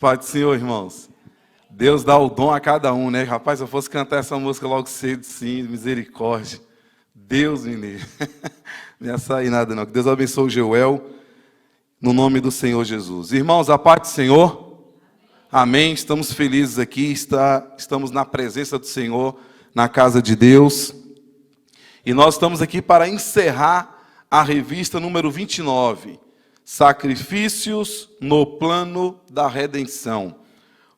Paz do Senhor, irmãos. Deus dá o dom a cada um, né? Rapaz, se eu fosse cantar essa música logo cedo, sim, misericórdia. Deus me livre. Não ia sair nada, não. Que Deus abençoe o Joel, no nome do Senhor Jesus. Irmãos, a paz do Senhor. Amém. Estamos felizes aqui, estamos na presença do Senhor, na casa de Deus. E nós estamos aqui para encerrar a revista número 29, Sacrifícios no Plano da Redenção.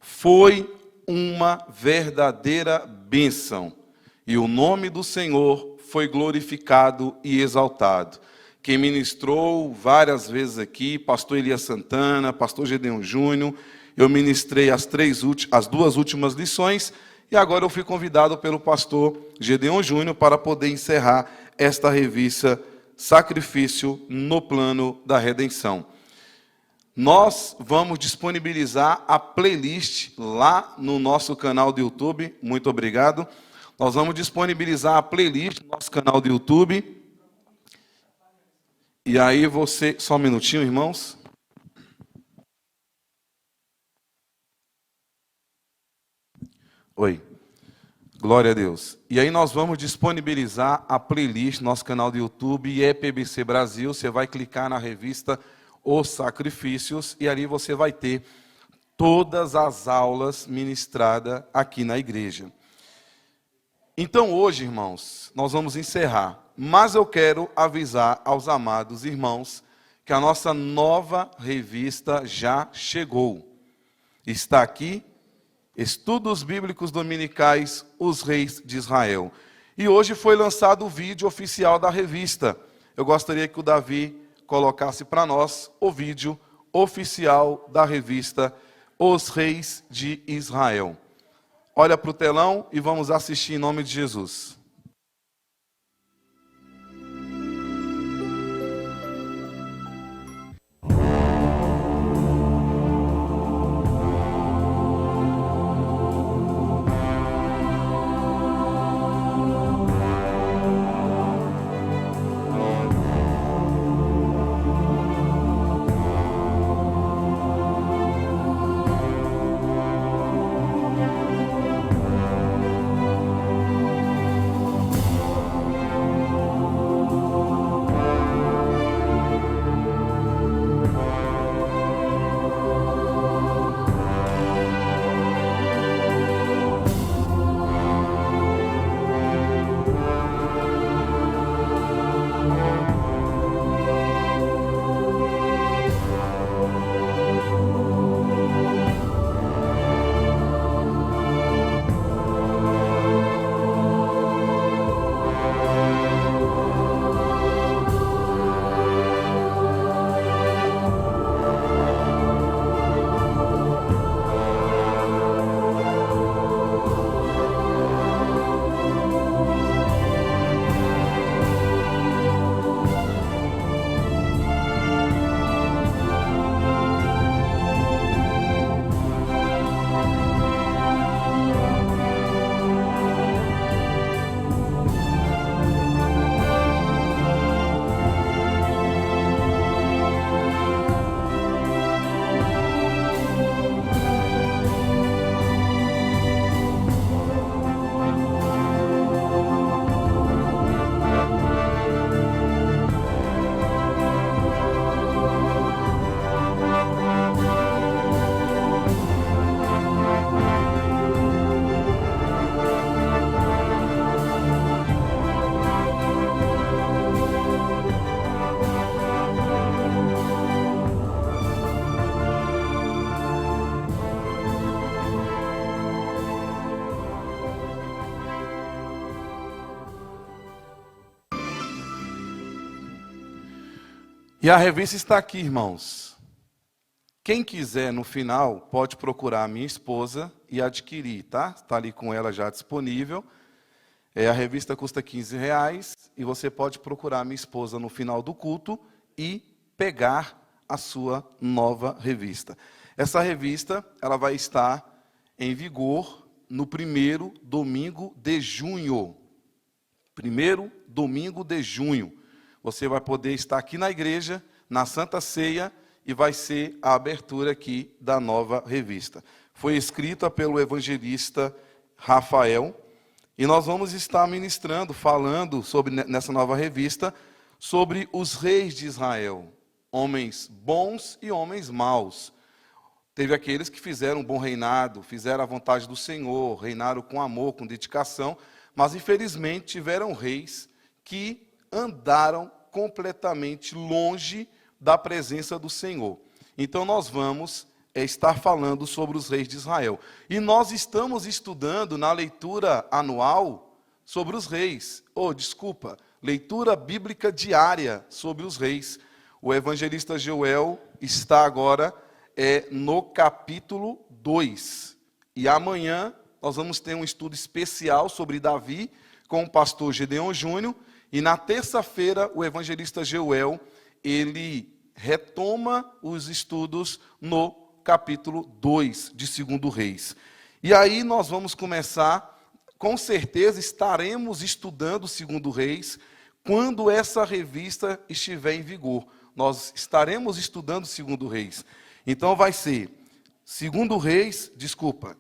Foi uma verdadeira bênção, e o nome do Senhor foi glorificado e exaltado. Quem ministrou várias vezes aqui, pastor Elias Santana, pastor Gedeon Júnior, eu ministrei as duas últimas lições, e agora eu fui convidado pelo pastor Gedeon Júnior para poder encerrar esta revista Sacrifício no Plano da Redenção. Nós vamos disponibilizar a playlist lá no nosso canal do YouTube. Muito obrigado. Nós vamos disponibilizar a playlist no nosso canal do YouTube. E aí você... Só um minutinho, irmãos. Oi. Glória a Deus. E aí nós vamos disponibilizar a playlist no nosso canal do YouTube, EPBC Brasil. Você vai clicar na revista Os Sacrifícios e ali você vai ter todas as aulas ministradas aqui na igreja. Então hoje, irmãos, nós vamos encerrar. Mas eu quero avisar aos amados irmãos que a nossa nova revista já chegou. Está aqui, Estudos Bíblicos Dominicais, Os Reis de Israel. E hoje foi lançado o vídeo oficial da revista. Eu gostaria que o Davi colocasse para nós o vídeo oficial da revista Os Reis de Israel. Olha para o telão e vamos assistir em nome de Jesus. E a revista está aqui, irmãos. Quem quiser, no final, pode procurar a minha esposa e adquirir, tá? Está ali com ela já disponível. A revista custa R$15 e você pode procurar a minha esposa no final do culto e pegar a sua nova revista. Essa revista ela vai estar em vigor no primeiro domingo de junho. Primeiro domingo de junho. Você vai poder estar aqui na igreja, na Santa Ceia, e vai ser a abertura aqui da nova revista. Foi escrita pelo evangelista Rafael, e nós vamos estar ministrando, falando sobre, nessa nova revista, sobre os reis de Israel, homens bons e homens maus. Teve aqueles que fizeram um bom reinado, fizeram a vontade do Senhor, reinaram com amor, com dedicação, mas infelizmente tiveram reis que andaram completamente longe da presença do Senhor. Então nós vamos estar falando sobre os reis de Israel. E nós estamos estudando na leitura anual sobre os reis. Leitura bíblica diária sobre os reis. O evangelista Joel está agora no capítulo 2. E amanhã nós vamos ter um estudo especial sobre Davi com o pastor Gedeon Júnior. E na terça-feira o evangelista Joel, ele retoma os estudos no capítulo 2 de 2 Reis. E aí nós vamos começar, com certeza estaremos estudando 2 Reis, quando essa revista estiver em vigor. Nós estaremos estudando 2 Reis. Então vai ser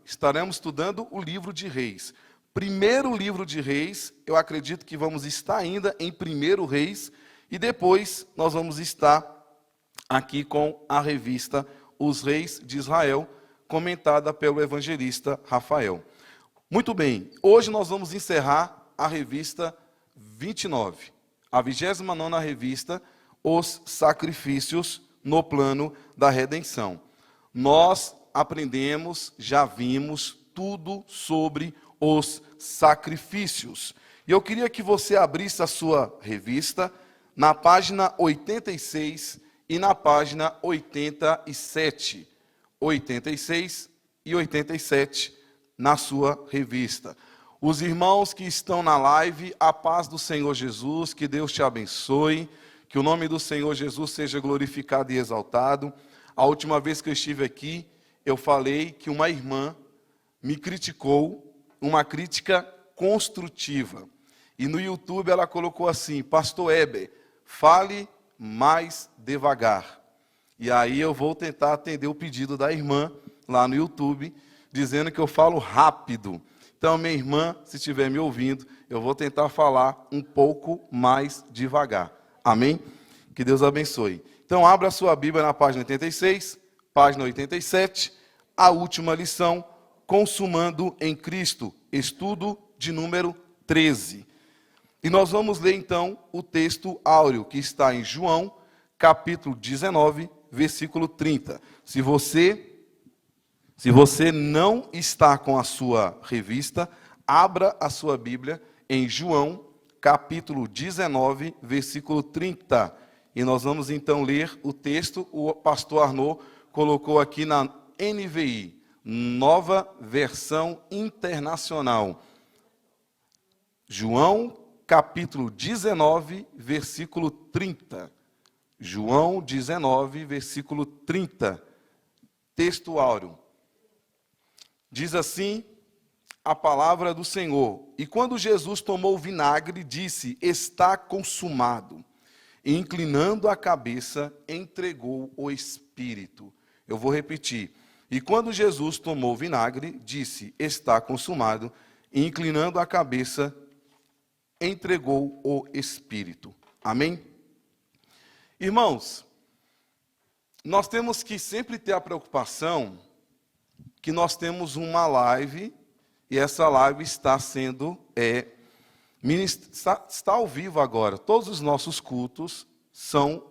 estaremos estudando o livro de Reis. Primeiro livro de Reis, eu acredito que vamos estar ainda em 1 Reis, e depois nós vamos estar aqui com a revista Os Reis de Israel, comentada pelo evangelista Rafael. Muito bem, hoje nós vamos encerrar a revista 29, a 29ª revista, Os Sacrifícios no Plano da Redenção. Nós aprendemos, já vimos tudo sobre os sacrifícios. E eu queria que você abrisse a sua revista na página 86 e na página 87. 86 e 87 na sua revista. Os irmãos que estão na live, a paz do Senhor Jesus, que Deus te abençoe, que o nome do Senhor Jesus seja glorificado e exaltado. A última vez que eu estive aqui, eu falei que uma irmã me criticou, uma crítica construtiva. E no YouTube ela colocou assim: Pastor Heber, fale mais devagar. E aí eu vou tentar atender o pedido da irmã lá no YouTube, dizendo que eu falo rápido. Então, minha irmã, se estiver me ouvindo, eu vou tentar falar um pouco mais devagar. Amém? Que Deus abençoe. Então, abra a sua Bíblia na página 86, página 87, a última lição, Consumando em Cristo, estudo de número 13. E nós vamos ler, então, o texto áureo, que está em João, capítulo 19, versículo 30. Se você não está com a sua revista, abra a sua Bíblia em João, capítulo 19, versículo 30. E nós vamos, então, ler o texto. O pastor Arnaud colocou aqui na NVI, Nova Versão Internacional. João, capítulo 19, versículo 30. João 19, versículo 30. Texto áureo. Diz assim a palavra do Senhor: E quando Jesus tomou o vinagre, disse: Está consumado. E inclinando a cabeça, entregou o Espírito. Eu vou repetir. E quando Jesus tomou o vinagre, disse: Está consumado. E inclinando a cabeça, entregou o Espírito. Amém? Irmãos, nós temos que sempre ter a preocupação que nós temos uma live, e essa live está sendo está ao vivo agora. Todos os nossos cultos são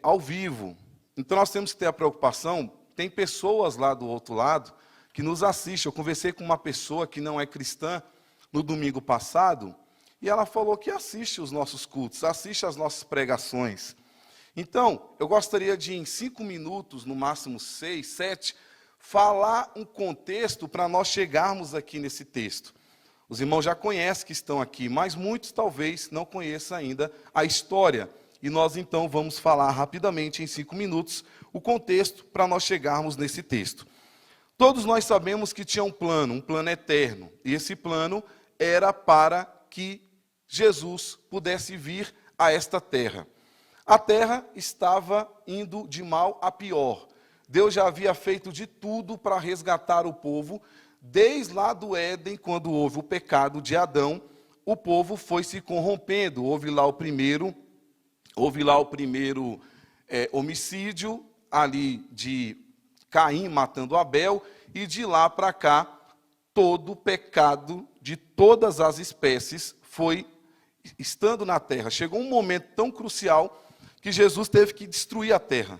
ao vivo. Então nós temos que ter a preocupação. Tem pessoas lá do outro lado que nos assistem. Eu conversei com uma pessoa que não é cristã no domingo passado, e ela falou que assiste os nossos cultos, assiste as nossas pregações. Então, eu gostaria de, em 5 minutos, no máximo 6, 7, falar um contexto para nós chegarmos aqui nesse texto. Os irmãos já conhecem que estão aqui, mas muitos talvez não conheçam ainda a história. E nós, então, vamos falar rapidamente, em 5 minutos, o contexto para nós chegarmos nesse texto. Todos nós sabemos que tinha um plano eterno. E esse plano era para que Jesus pudesse vir a esta terra. A terra estava indo de mal a pior. Deus já havia feito de tudo para resgatar o povo. Desde lá do Éden, quando houve o pecado de Adão, o povo foi se corrompendo. Houve lá o primeiro homicídio ali de Caim matando Abel, e de lá para cá, todo o pecado de todas as espécies foi estando na terra. Chegou um momento tão crucial que Jesus teve que destruir a terra.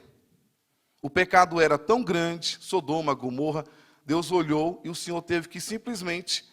O pecado era tão grande, Sodoma, Gomorra, Deus olhou e o Senhor teve que simplesmente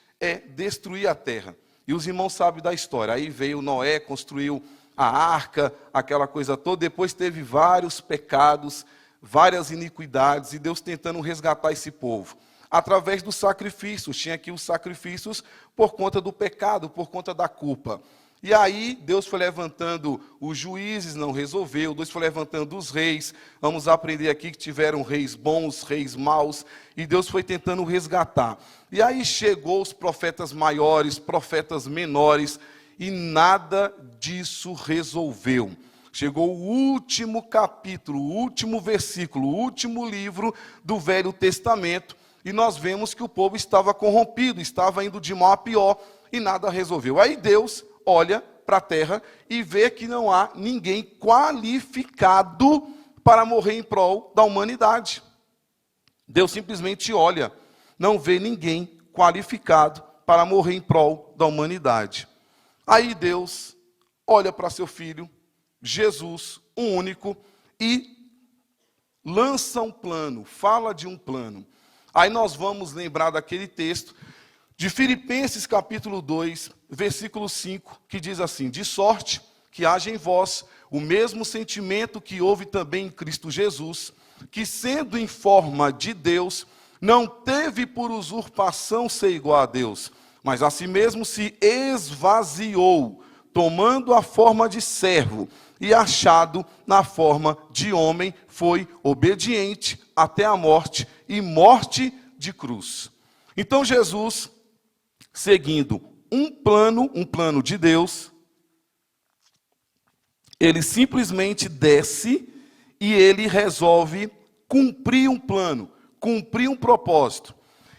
destruir a terra. E os irmãos sabem da história. Aí veio Noé, construiu a arca, aquela coisa toda. Depois teve vários pecados, várias iniquidades, e Deus tentando resgatar esse povo. Através dos sacrifícios, tinha aqui os sacrifícios por conta do pecado, por conta da culpa. E aí Deus foi levantando os juízes, não resolveu. Deus foi levantando os reis. Vamos aprender aqui que tiveram reis bons, reis maus, e Deus foi tentando resgatar. E aí chegou os profetas maiores, profetas menores, e nada disso resolveu. Chegou o último capítulo, o último versículo, o último livro do Velho Testamento, e nós vemos que o povo estava corrompido, estava indo de mal a pior, e nada resolveu. Aí Deus olha para a terra e vê que não há ninguém qualificado para morrer em prol da humanidade. Deus simplesmente olha, não vê ninguém qualificado para morrer em prol da humanidade. Aí Deus olha para seu filho, Jesus, o único, e lança um plano, fala de um plano. Aí nós vamos lembrar daquele texto de Filipenses capítulo 2, versículo 5, que diz assim: de sorte que haja em vós o mesmo sentimento que houve também em Cristo Jesus, que sendo em forma de Deus, não teve por usurpação ser igual a Deus, mas a si mesmo se esvaziou, tomando a forma de servo, e achado na forma de homem, foi obediente até a morte, e morte de cruz. Então Jesus, seguindo um plano de Deus, ele simplesmente desce e ele resolve cumprir um plano, cumprir um propósito.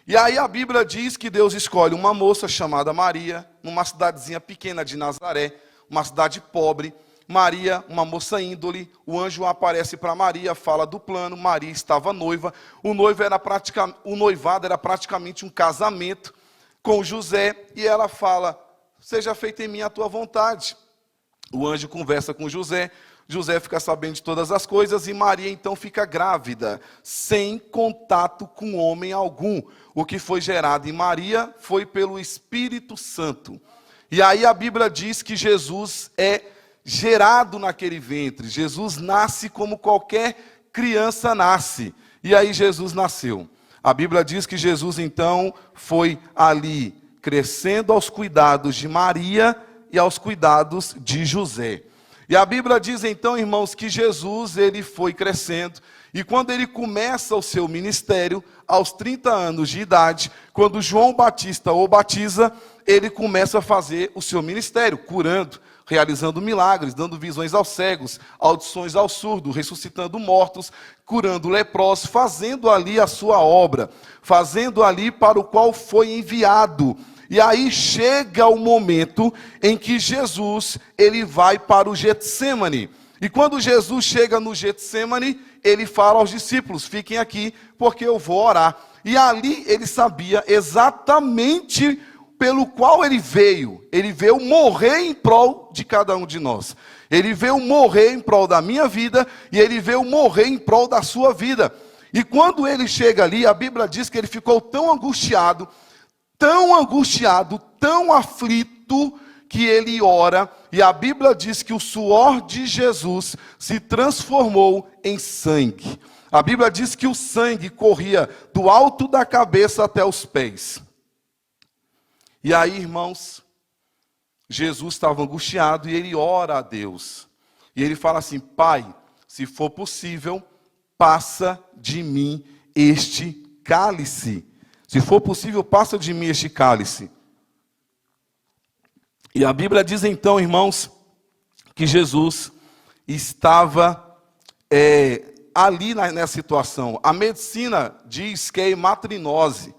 E aí a Bíblia diz que Deus escolhe uma moça chamada Maria, numa cidadezinha pequena de Nazaré, uma cidade pobre. Maria, uma moça índole, o anjo aparece para Maria, fala do plano. Maria estava noiva, o noivado era praticamente um casamento com José, e ela fala: seja feita em mim a tua vontade. O anjo conversa com José, José fica sabendo de todas as coisas, e Maria então fica grávida, sem contato com homem algum. O que foi gerado em Maria foi pelo Espírito Santo. E aí a Bíblia diz que Jesus é gerado naquele ventre. Jesus nasce como qualquer criança nasce. E aí Jesus nasceu. A Bíblia diz que Jesus então foi ali crescendo aos cuidados de Maria e aos cuidados de José. E a Bíblia diz então, irmãos, que Jesus ele foi crescendo, e quando ele começa o seu ministério, aos 30 anos de idade, quando João Batista o batiza, ele começa a fazer o seu ministério, curando, realizando milagres, dando visões aos cegos, audições aos surdos, ressuscitando mortos, curando leprosos, fazendo ali a sua obra, fazendo ali para o qual foi enviado. E aí chega o momento em que Jesus, ele vai para o Getsemane. E quando Jesus chega no Getsemane, ele fala aos discípulos: fiquem aqui, porque eu vou orar. E ali ele sabia exatamente pelo qual ele veio. Ele veio morrer em prol de cada um de nós. Ele veio morrer em prol da minha vida, e ele veio morrer em prol da sua vida. E quando ele chega ali, a Bíblia diz que ele ficou tão angustiado, tão aflito, que ele ora, e a Bíblia diz que o suor de Jesus se transformou em sangue. A Bíblia diz que o sangue corria do alto da cabeça até os pés. E aí, irmãos, Jesus estava angustiado e ele ora a Deus. E ele fala assim: Pai, se for possível, passa de mim este cálice. Se for possível, passa de mim este cálice. E a Bíblia diz então, irmãos, que Jesus, estava ali nessa situação. A medicina diz que é hematrinose.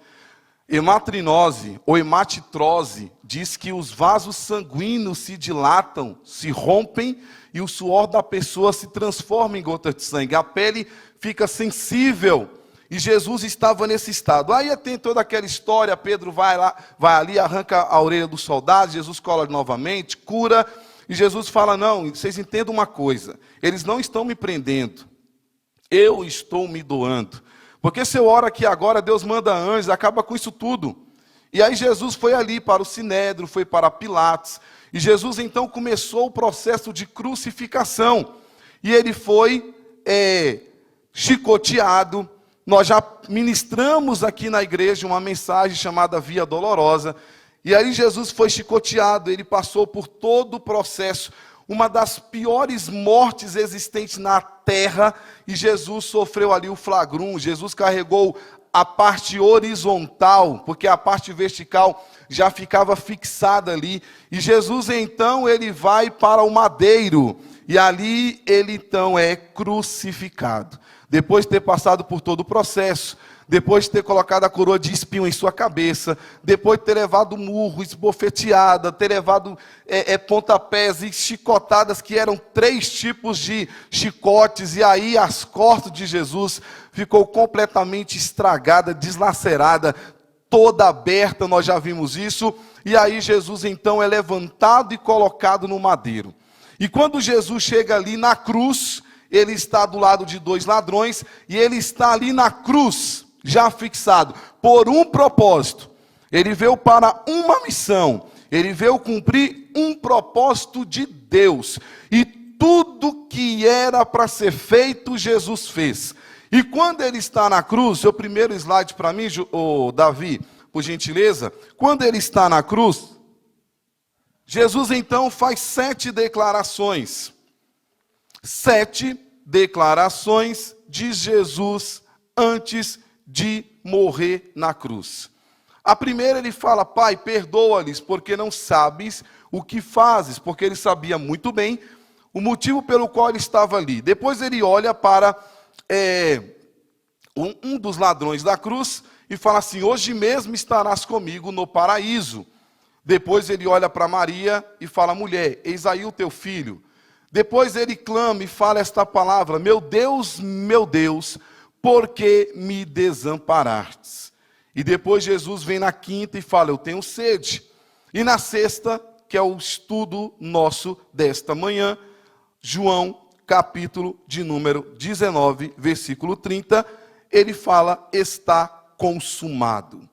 Hematrinose ou hematitrose diz que os vasos sanguíneos se dilatam, se rompem e o suor da pessoa se transforma em gotas de sangue. A pele fica sensível e Jesus estava nesse estado. Aí tem toda aquela história, Pedro vai ali, arranca a orelha do soldado, Jesus cola novamente, cura e Jesus fala, não, vocês entendam uma coisa, eles não estão me prendendo, eu estou me doando. Porque se eu oro aqui agora, Deus manda anjos, acaba com isso tudo. E aí Jesus foi ali para o Sinédrio, foi para Pilatos. E Jesus então começou o processo de crucificação. E ele foi chicoteado. Nós já ministramos aqui na igreja uma mensagem chamada Via Dolorosa. E aí Jesus foi chicoteado, ele passou por todo o processo. Uma das piores mortes existentes na terra, e Jesus sofreu ali o flagrum. Jesus carregou a parte horizontal, porque a parte vertical já ficava fixada ali. E Jesus então, ele vai para o madeiro, e ali ele então é crucificado. Depois de ter passado por todo o processo, depois de ter colocado a coroa de espinho em sua cabeça, depois de ter levado murro, esbofeteada, ter levado pontapés e chicotadas, que eram 3 tipos de chicotes, e aí as costas de Jesus ficou completamente estragada, deslacerada, toda aberta, nós já vimos isso, e aí Jesus então é levantado e colocado no madeiro. E quando Jesus chega ali na cruz, ele está do lado de 2 ladrões, e ele está ali na cruz, já fixado, por um propósito. Ele veio para uma missão, ele veio cumprir um propósito de Deus, e tudo que era para ser feito, Jesus fez. E quando ele está na cruz, seu primeiro slide para mim, Davi, por gentileza, quando ele está na cruz, Jesus então faz 7 declarações. 7 declarações de Jesus antes de morrer na cruz. A primeira ele fala, Pai, perdoa-lhes, porque não sabes o que fazes, porque ele sabia muito bem o motivo pelo qual ele estava ali. Depois ele olha para um dos ladrões da cruz e fala assim, hoje mesmo estarás comigo no paraíso. Depois ele olha para Maria e fala, mulher, eis aí o teu filho. Depois ele clama e fala esta palavra, meu Deus, por que me desamparastes? E depois Jesus vem na quinta e fala, eu tenho sede. E na sexta, que é o estudo nosso desta manhã, João, capítulo de número 19, versículo 30, ele fala, está consumado.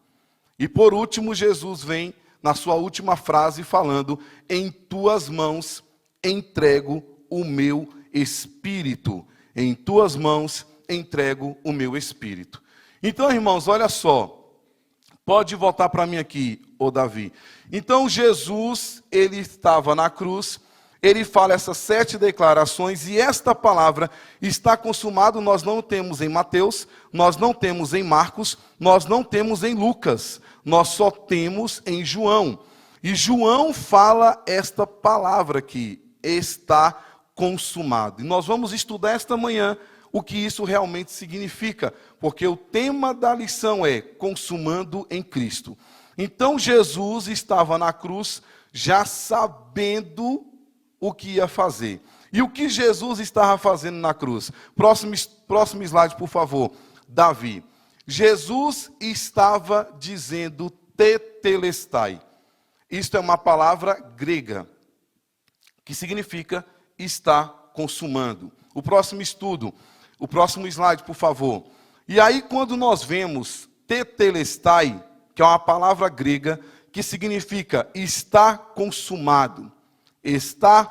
E por último, Jesus vem na sua última frase falando, em tuas mãos entrego o meu espírito. Em tuas mãos entrego o meu espírito. Então, irmãos, olha só. Pode voltar para mim aqui, ô Davi. Então, Jesus, ele estava na cruz, ele fala essas 7 declarações, e esta palavra está consumado, nós não temos em Mateus, nós não temos em Marcos, nós não temos em Lucas, nós só temos em João. E João fala esta palavra aqui, está consumado. E nós vamos estudar esta manhã o que isso realmente significa, porque o tema da lição é consumando em Cristo. Então Jesus estava na cruz já sabendo o que ia fazer. E o que Jesus estava fazendo na cruz? Próximo slide, por favor, Davi. Jesus estava dizendo tetelestai. Isto é uma palavra grega, que significa está consumando. O próximo estudo, o próximo slide, por favor. E aí, quando nós vemos tetelestai, que é uma palavra grega, que significa está consumado, está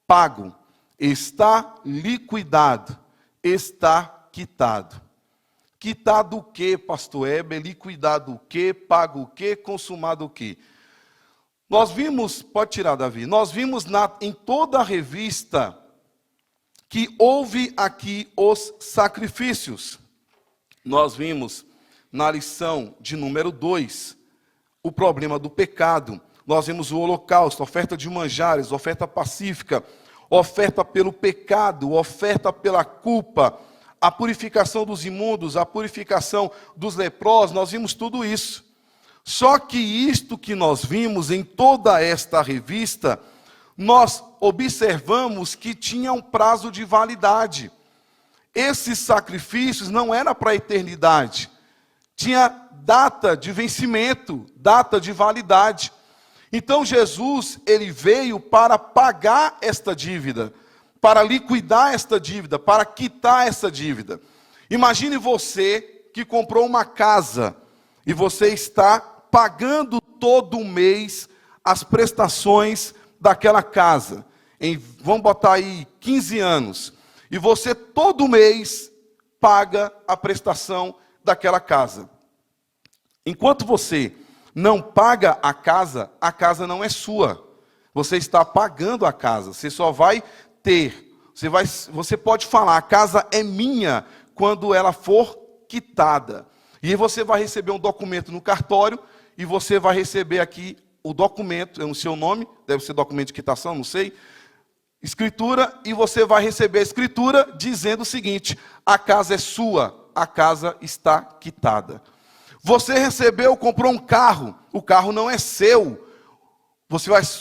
pago, está liquidado, está quitado. Quitado o quê, pastor Heber? Liquidado o quê? Pago o quê? Consumado o quê? Nós vimos, pode tirar, Davi, nós vimos em toda a revista que houve aqui os sacrifícios. Nós vimos na lição de número 2 o problema do pecado. Nós vimos o holocausto, oferta de manjares, oferta pacífica, oferta pelo pecado, oferta pela culpa, a purificação dos imundos, a purificação dos leprosos, nós vimos tudo isso. Só que isto que nós vimos em toda esta revista, nós observamos que tinha um prazo de validade. Esses sacrifícios não eram para a eternidade. Tinha data de vencimento, data de validade. Então Jesus, ele veio para pagar esta dívida, para liquidar esta dívida, para quitar essa dívida. Imagine você que comprou uma casa e você está pagando todo mês as prestações daquela casa. Vamos botar aí 15 anos. E você todo mês paga a prestação daquela casa. Enquanto você não paga a casa não é sua. Você está pagando a casa. Você só vai ter. Você pode falar, a casa é minha quando ela for quitada. E aí você vai receber um documento no cartório e você vai receber aqui o documento, é no seu nome, deve ser documento de quitação, não sei. Escritura, e você vai receber a escritura dizendo o seguinte: a casa é sua, a casa está quitada. Você recebeu, comprou um carro, o carro não é seu.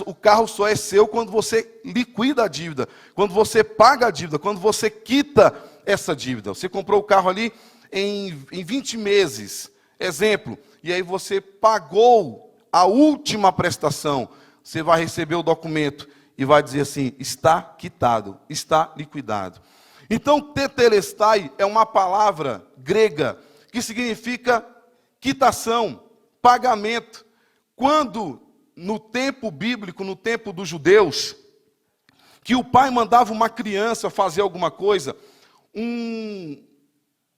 O carro só é seu quando você liquida a dívida, quando você paga a dívida, quando você quita essa dívida. Você comprou o carro ali em 20 meses, exemplo, e aí você pagou a última prestação. Você vai receber o documento e vai dizer assim: está quitado, está liquidado. Então, tetelestai é uma palavra grega que significa quitação, pagamento. Quando, no tempo bíblico, no tempo dos judeus, que o pai mandava uma criança fazer alguma coisa,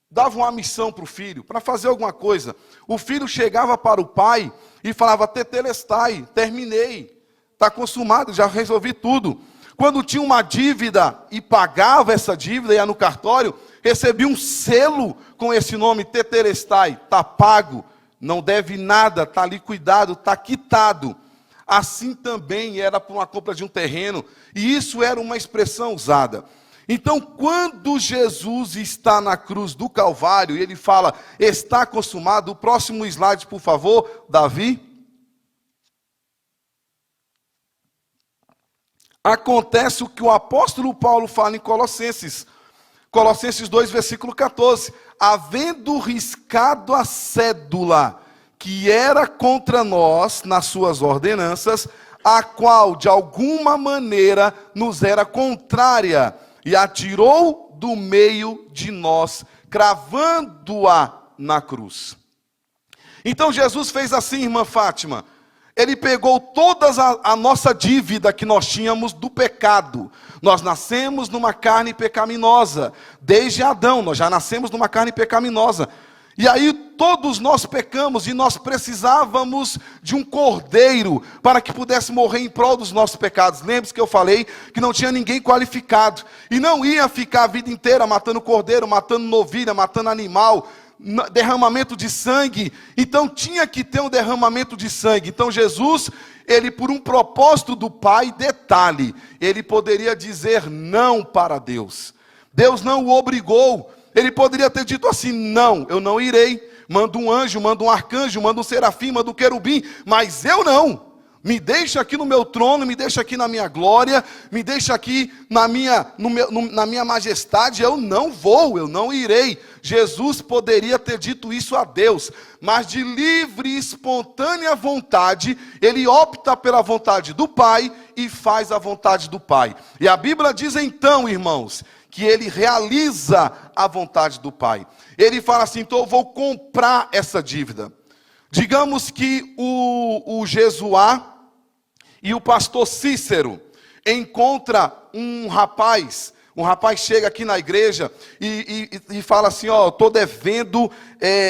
dava uma missão para o filho, para fazer alguma coisa, o filho chegava para o pai e falava: tetelestai, terminei, está consumado, já resolvi tudo. Quando tinha uma dívida e pagava essa dívida, ia no cartório, recebia um selo com esse nome, tetelestai, está pago, não deve nada, está liquidado, está quitado. Assim também era para uma compra de um terreno, e isso era uma expressão usada. Então, quando Jesus está na cruz do Calvário, e ele fala, está consumado, o próximo slide, por favor, Davi. Acontece o que o apóstolo Paulo fala em Colossenses 2, versículo 14. Havendo riscado a cédula que era contra nós nas suas ordenanças, a qual de alguma maneira nos era contrária, e a tirou do meio de nós, cravando-a na cruz. Então Jesus fez assim, irmã Fátima. Ele pegou toda a nossa dívida que nós tínhamos do pecado. Nós nascemos numa carne pecaminosa. Desde Adão, nós já nascemos numa carne pecaminosa. E aí todos nós pecamos e nós precisávamos de um cordeiro para que pudesse morrer em prol dos nossos pecados. Lembre-se que eu falei que não tinha ninguém qualificado. E não ia ficar a vida inteira matando cordeiro, matando novilha, matando animal, derramamento de sangue. Então tinha que ter um derramamento de sangue. Então Jesus, ele por um propósito do Pai, detalhe, ele poderia dizer não para Deus. Deus não o obrigou. Ele poderia ter dito assim: não, eu não irei. Manda um anjo, manda um arcanjo, manda um serafim, manda um querubim, mas eu não. Me deixa aqui no meu trono, me deixa aqui na minha glória, me deixa aqui na minha majestade. Eu não vou, eu não irei. Jesus poderia ter dito isso a Deus, mas de livre e espontânea vontade, ele opta pela vontade do Pai e faz a vontade do Pai. E a Bíblia diz então, irmãos, que ele realiza a vontade do Pai. Ele fala assim: então eu vou comprar essa dívida. Digamos que o Jesuá e o pastor Cícero encontra um rapaz chega aqui na igreja e fala assim: ó, estou devendo,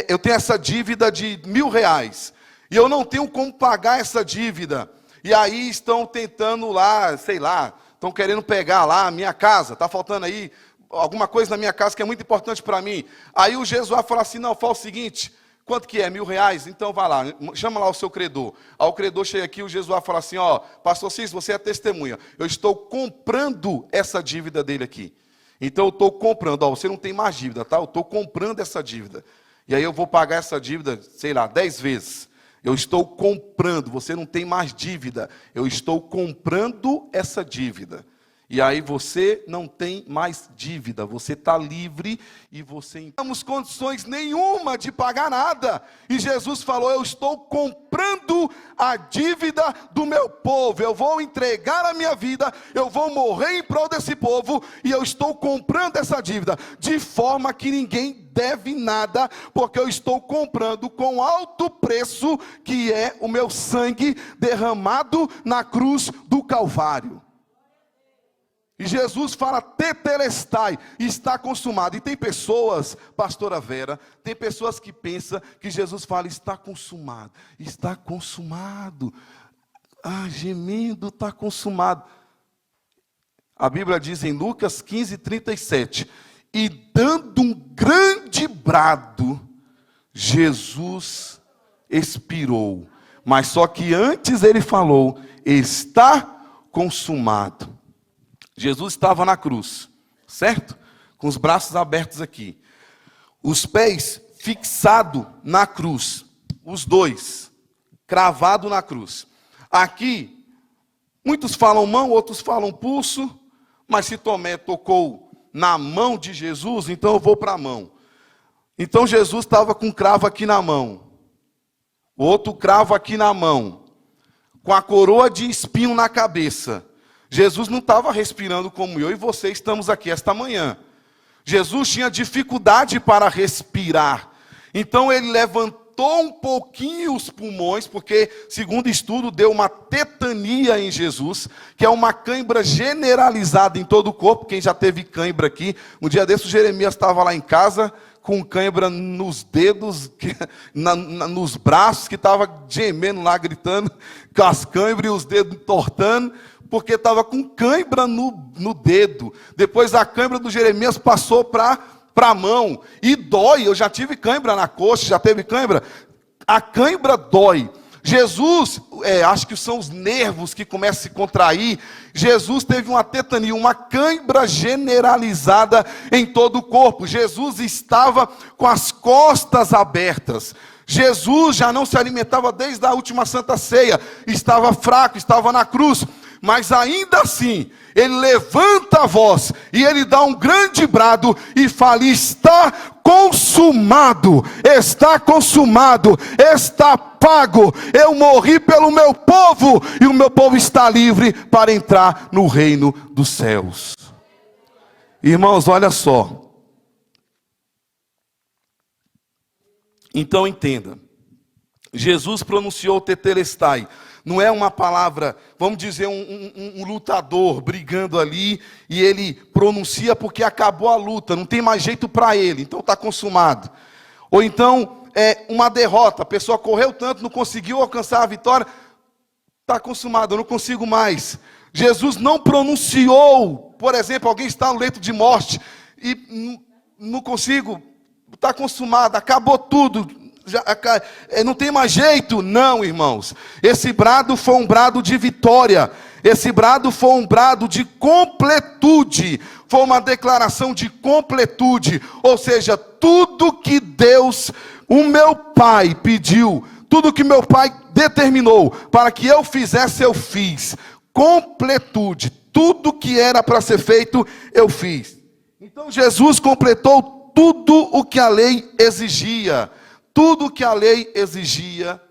eu tenho essa dívida de R$1.000, e eu não tenho como pagar essa dívida. E aí estão tentando lá, sei lá, estão querendo pegar lá a minha casa, está faltando aí alguma coisa na minha casa que é muito importante para mim. Aí o Jesuá fala assim: não, fala o seguinte, Quanto que é? R$1.000? Então vai lá, chama lá o seu credor. Aí o credor chega aqui, o Jesus vai falar assim, ó, pastor Cícero, você é testemunha. Eu estou comprando essa dívida dele aqui. Então eu estou comprando, ó, você não tem mais dívida, tá? Eu estou comprando essa dívida. E aí eu vou pagar essa dívida, sei lá, 10 vezes. Eu estou comprando, você não tem mais dívida. Eu estou comprando essa dívida. E aí você não tem mais dívida, você está livre e você não temos condições nenhuma de pagar nada. E Jesus falou, eu estou comprando a dívida do meu povo. Eu vou entregar a minha vida, eu vou morrer em prol desse povo e eu estou comprando essa dívida. De forma que ninguém deve nada, porque eu estou comprando com alto preço, que é o meu sangue derramado na cruz do Calvário. E Jesus fala, tetelestai, está consumado. E tem pessoas, pastora Vera, tem pessoas que pensam que Jesus fala, está consumado. Está consumado. Ah, gemendo, está consumado. A Bíblia diz em Lucas 15:37, e dando um grande brado, Jesus expirou. Mas só que antes ele falou, está consumado. Jesus estava na cruz, certo? Com os braços abertos aqui. Os pés fixados na cruz. Os dois, cravados na cruz. Aqui, muitos falam mão, outros falam pulso. Mas se Tomé tocou na mão de Jesus, então eu vou para a mão. Então Jesus estava com um cravo aqui na mão. O outro cravo aqui na mão. Com a coroa de espinho na cabeça. Jesus não estava respirando como eu e você estamos aqui esta manhã. Jesus tinha dificuldade para respirar. Então ele levantou um pouquinho os pulmões, porque, segundo estudo, deu uma tetania em Jesus, que é uma cãibra generalizada em todo o corpo. Quem já teve cãibra aqui, um dia desse o Jeremias estava lá em casa, com cãibra nos dedos, nos braços, que estava gemendo lá, gritando, com as cãibras e os dedos entortando, porque estava com cãibra no dedo. Depois a cãibra do Jeremias passou para a mão. E dói, eu já tive cãibra na coxa, já teve cãibra? A cãibra dói. Jesus, acho que são os nervos que começam a se contrair. Jesus teve uma tetania, uma cãibra generalizada em todo o corpo. Jesus estava com as costas abertas. Jesus já não se alimentava desde a última Santa Ceia. Estava fraco, estava na cruz. Mas ainda assim, ele levanta a voz e ele dá um grande brado e fala, está consumado, está consumado, está pago. Eu morri pelo meu povo e o meu povo está livre para entrar no reino dos céus. Irmãos, olha só. Então entenda, Jesus pronunciou tetelestai. Não é uma palavra, vamos dizer, um lutador brigando ali, e ele pronuncia porque acabou a luta, não tem mais jeito para ele, então está consumado. Ou então, uma derrota, a pessoa correu tanto, não conseguiu alcançar a vitória, está consumado, eu não consigo mais. Jesus não pronunciou, por exemplo, alguém está no leito de morte, e não consigo, está consumado, acabou tudo. Não tem mais jeito. Não, irmãos. Esse brado foi um brado de vitória. Esse brado foi um brado de completude. Foi uma declaração de completude. Ou seja, tudo que Deus, o meu Pai, pediu, tudo que meu Pai determinou para que eu fizesse, eu fiz. Completude. Tudo que era para ser feito, eu fiz. Então Jesus completou tudo o que a lei exigia. Tudo que a lei exigia,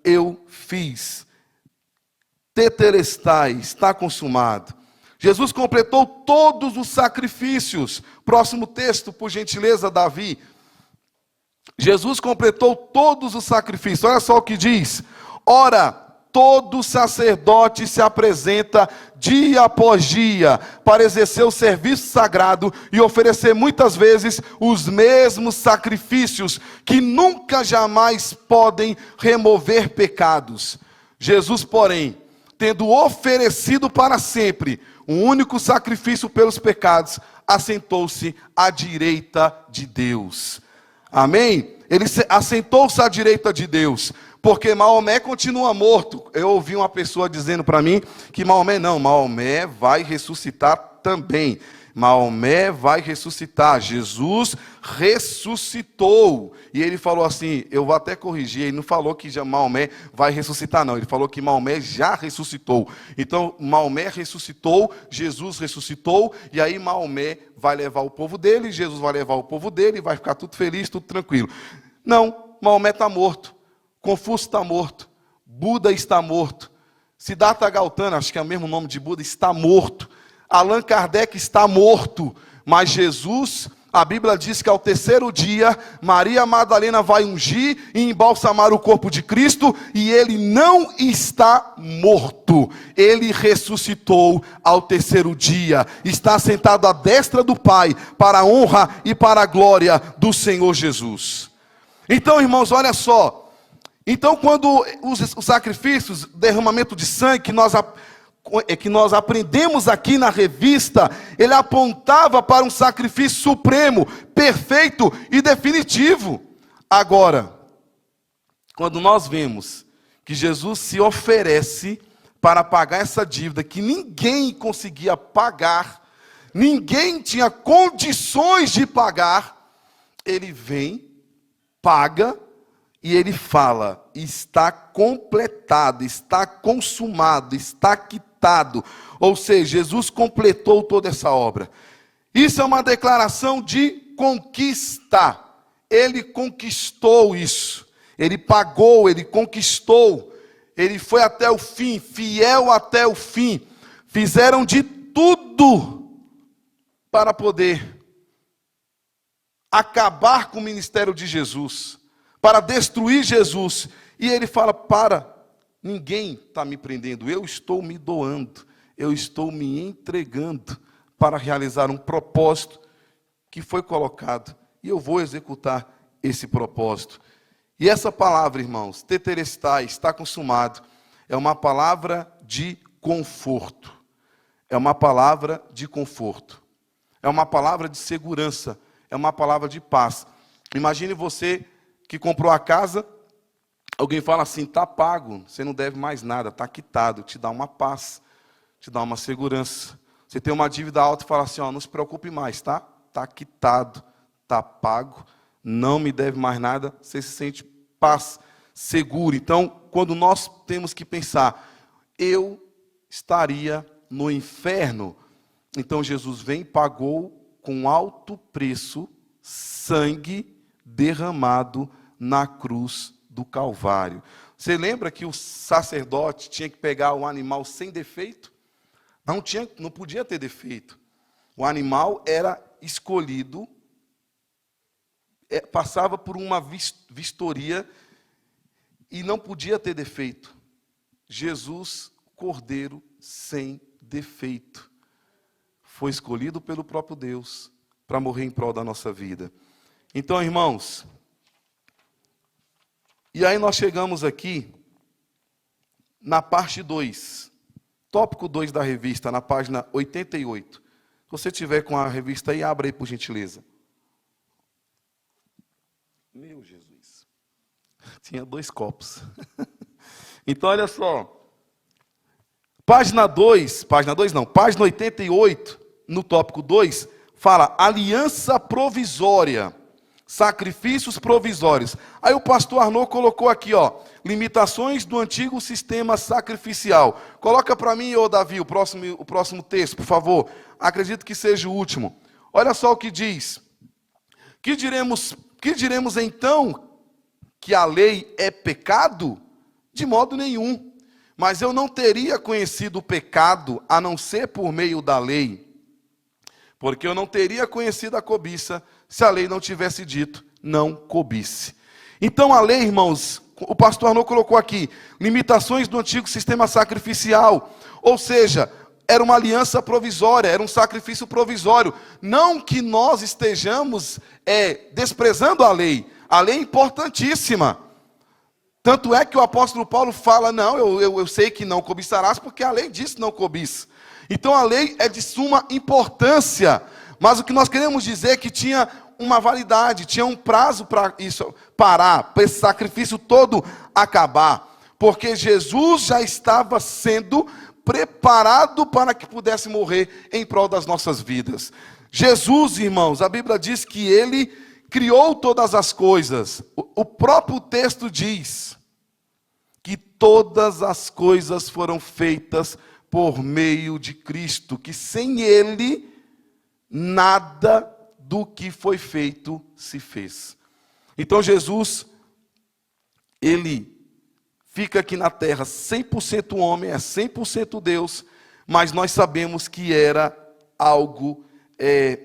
eu fiz. Tetelestai, está consumado. Jesus completou todos os sacrifícios. Próximo texto, por gentileza, Davi. Jesus completou todos os sacrifícios. Olha só o que diz. Ora, todo sacerdote se apresenta dia após dia para exercer o serviço sagrado e oferecer muitas vezes os mesmos sacrifícios que nunca jamais podem remover pecados. Jesus, porém, tendo oferecido para sempre um único sacrifício pelos pecados, assentou-se à direita de Deus. Amém? Ele assentou-se à direita de Deus, porque Maomé continua morto. Eu ouvi uma pessoa dizendo para mim que Maomé vai ressuscitar também. Maomé vai ressuscitar. Jesus ressuscitou. E ele falou assim, eu vou até corrigir, ele não falou que Maomé vai ressuscitar, não. Ele falou que Maomé já ressuscitou. Então, Maomé ressuscitou, Jesus ressuscitou, e aí Maomé vai levar o povo dele, Jesus vai levar o povo dele, vai ficar tudo feliz, tudo tranquilo. Não, Maomé está morto. Confúcio está morto. Buda está morto. Siddhartha Gautama, acho que é o mesmo nome de Buda, está morto. Allan Kardec está morto, mas Jesus, a Bíblia diz que ao terceiro dia, Maria Madalena vai ungir e embalsamar o corpo de Cristo, e ele não está morto, ele ressuscitou ao terceiro dia, está sentado à destra do Pai, para a honra e para a glória do Senhor Jesus. Então, irmãos, olha só, então quando os sacrifícios, derramamento de sangue que nós aprendemos aqui na revista, ele apontava para um sacrifício supremo, perfeito e definitivo. Agora, quando nós vemos que Jesus se oferece para pagar essa dívida que ninguém conseguia pagar, ninguém tinha condições de pagar, ele vem, paga, e ele fala, está completado, está consumado, está quitado. Ou seja, Jesus completou toda essa obra. Isso é uma declaração de conquista. Ele conquistou isso. Ele pagou, ele conquistou. Ele foi até o fim, fiel até o fim. Fizeram de tudo para poder acabar com o ministério de Jesus, para destruir Jesus. E ele fala, ninguém está me prendendo, eu estou me doando, eu estou me entregando para realizar um propósito que foi colocado, e eu vou executar esse propósito. E essa palavra, irmãos, tetelestai, está consumado, é uma palavra de conforto, é uma palavra de conforto, é uma palavra de segurança, é uma palavra de paz. Imagine você que comprou a casa, alguém fala assim, está pago, você não deve mais nada, está quitado, te dá uma paz, te dá uma segurança. Você tem uma dívida alta e fala assim, não se preocupe mais, tá? Está quitado, está pago, não me deve mais nada, você se sente paz, seguro. Então, quando nós temos que pensar, eu estaria no inferno, então Jesus vem e pagou com alto preço, sangue derramado na cruz do Calvário. Você lembra que o sacerdote tinha que pegar um animal sem defeito? Não podia ter defeito. O animal era escolhido, passava por uma vistoria e não podia ter defeito. Jesus, cordeiro sem defeito, foi escolhido pelo próprio Deus para morrer em prol da nossa vida. Então, irmãos, e aí nós chegamos aqui na parte 2, tópico 2 da revista, na página 88. Se você tiver com a revista aí, abra aí por gentileza. Meu Jesus, tinha 2 copos. Então, olha só, página 88, no tópico 2, fala aliança provisória. Sacrifícios provisórios. Aí o pastor Arnaud colocou aqui, limitações do antigo sistema sacrificial. Coloca para mim, Davi, o próximo texto, por favor. Acredito que seja o último. Olha só o que diz. Que diremos então? Que a lei é pecado? De modo nenhum. Mas eu não teria conhecido o pecado, a não ser por meio da lei. Porque eu não teria conhecido a cobiça, se a lei não tivesse dito, não cobice. Então a lei, irmãos, o pastor Arnaud colocou aqui, limitações do antigo sistema sacrificial. Ou seja, era uma aliança provisória, era um sacrifício provisório. Não que nós estejamos desprezando a lei é importantíssima. Tanto é que o apóstolo Paulo fala, eu sei que não cobiçarás, porque a lei diz não cobiça. Então a lei é de suma importância, mas o que nós queremos dizer é que tinha uma validade, tinha um prazo para isso parar, para esse sacrifício todo acabar, porque Jesus já estava sendo preparado para que pudesse morrer em prol das nossas vidas. Jesus, irmãos, a Bíblia diz que ele criou todas as coisas. O próprio texto diz que todas as coisas foram feitas por meio de Cristo, que sem ele nada do que foi feito se fez. Então Jesus, ele fica aqui na terra 100% homem, é 100% Deus, mas nós sabemos que era algo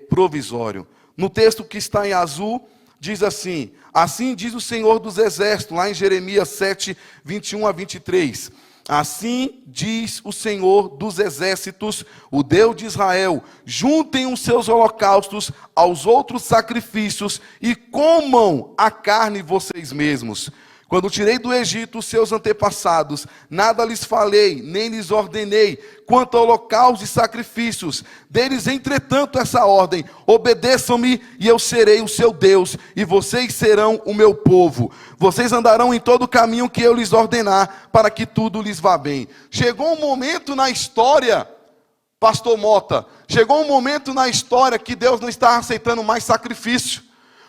provisório. No texto que está em azul, diz assim: assim diz o Senhor dos Exércitos, lá em Jeremias 7, 21 a 23. Assim diz o Senhor dos Exércitos, o Deus de Israel: juntem os seus holocaustos aos outros sacrifícios e comam a carne vocês mesmos. Quando tirei do Egito os seus antepassados, nada lhes falei, nem lhes ordenei, quanto a holocaustos e sacrifícios. Deles, entretanto, essa ordem: obedeçam-me e eu serei o seu Deus, e vocês serão o meu povo. Vocês andarão em todo o caminho que eu lhes ordenar, para que tudo lhes vá bem. Chegou um momento na história, pastor Mota, chegou um momento na história que Deus não estava aceitando mais sacrifício,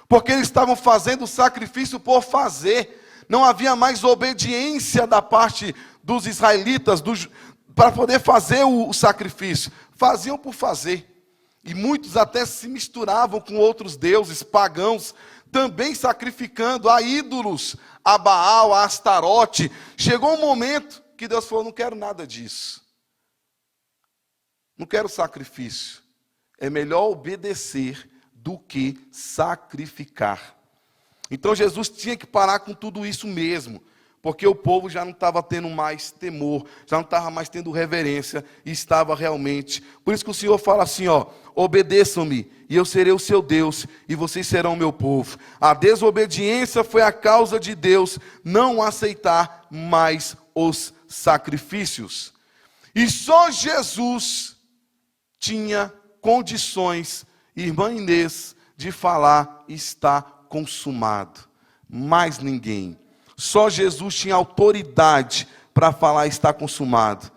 porque eles estavam fazendo sacrifício por fazer. Não havia mais obediência da parte dos israelitas para poder fazer o sacrifício. Faziam por fazer. E muitos até se misturavam com outros deuses pagãos, também sacrificando a ídolos, a Baal, a Astarote. Chegou um momento que Deus falou: não quero nada disso. Não quero sacrifício. É melhor obedecer do que sacrificar. Então Jesus tinha que parar com tudo isso mesmo, porque o povo já não estava tendo mais temor, já não estava mais tendo reverência, e estava realmente. Por isso que o Senhor fala assim, obedeçam-me, e eu serei o seu Deus, e vocês serão o meu povo. A desobediência foi a causa de Deus não aceitar mais os sacrifícios. E só Jesus tinha condições, irmã Inês, de falar: está consumado. Mais ninguém. Só Jesus tinha autoridade para falar: está consumado.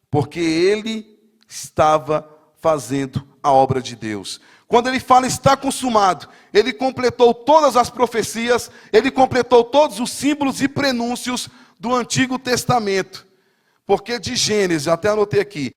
Porque ele estava fazendo a obra de Deus. Quando ele fala está consumado, ele completou todas as profecias, ele completou todos os símbolos e prenúncios do Antigo Testamento. Porque de Gênesis, até anotei aqui,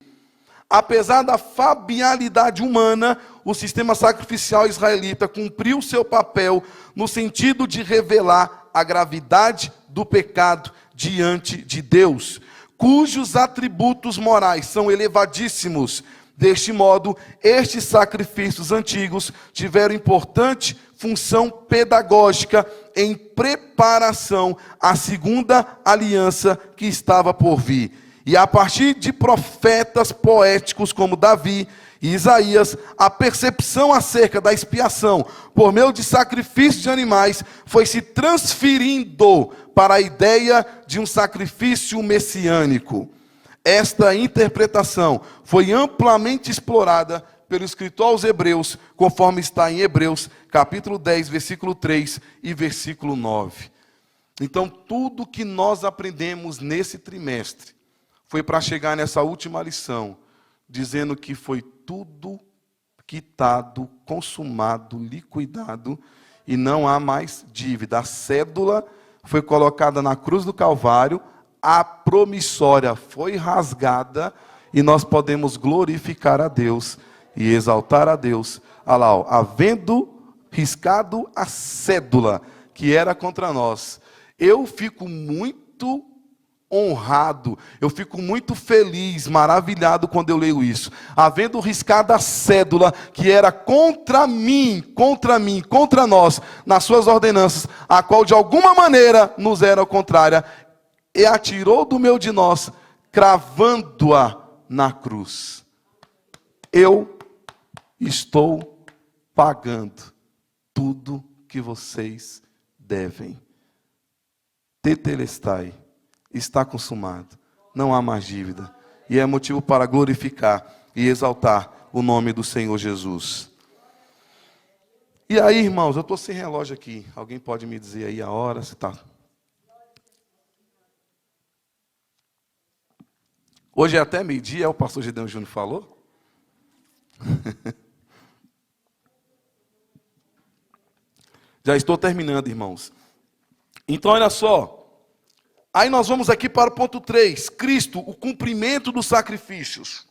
apesar da fabialidade humana, o sistema sacrificial israelita cumpriu seu papel no sentido de revelar a gravidade do pecado diante de Deus, cujos atributos morais são elevadíssimos. Deste modo, estes sacrifícios antigos tiveram importante função pedagógica em preparação à segunda aliança que estava por vir. E a partir de profetas poéticos como Davi e Isaías, a percepção acerca da expiação por meio de sacrifício de animais foi se transferindo para a ideia de um sacrifício messiânico. Esta interpretação foi amplamente explorada pelo escritor aos Hebreus, conforme está em Hebreus, capítulo 10, versículo 3 e versículo 9. Então, tudo que nós aprendemos nesse trimestre foi para chegar nessa última lição, dizendo que foi tudo quitado, consumado, liquidado, e não há mais dívida. A cédula foi colocada na cruz do Calvário, a promissória foi rasgada, e nós podemos glorificar a Deus e exaltar a Deus. Olha lá, havendo riscado a cédula que era contra nós. Eu fico muito honrado, eu fico muito feliz, maravilhado quando eu leio isso. Havendo riscado a cédula que era contra mim, contra nós, nas suas ordenanças, a qual de alguma maneira nos era contrária, e atirou do meio de nós, cravando-a na cruz. Eu estou pagando tudo que vocês devem. Tetelestai. Está consumado, não há mais dívida, e é motivo para glorificar e exaltar o nome do Senhor Jesus. E aí, irmãos, eu estou sem relógio aqui. Alguém pode me dizer aí a hora? Se tá. Hoje é até meio-dia, o pastor Gideão Júnior falou. Já estou terminando, irmãos. Então, olha só. Aí nós vamos aqui para o ponto 3. Cristo, o cumprimento dos sacrifícios.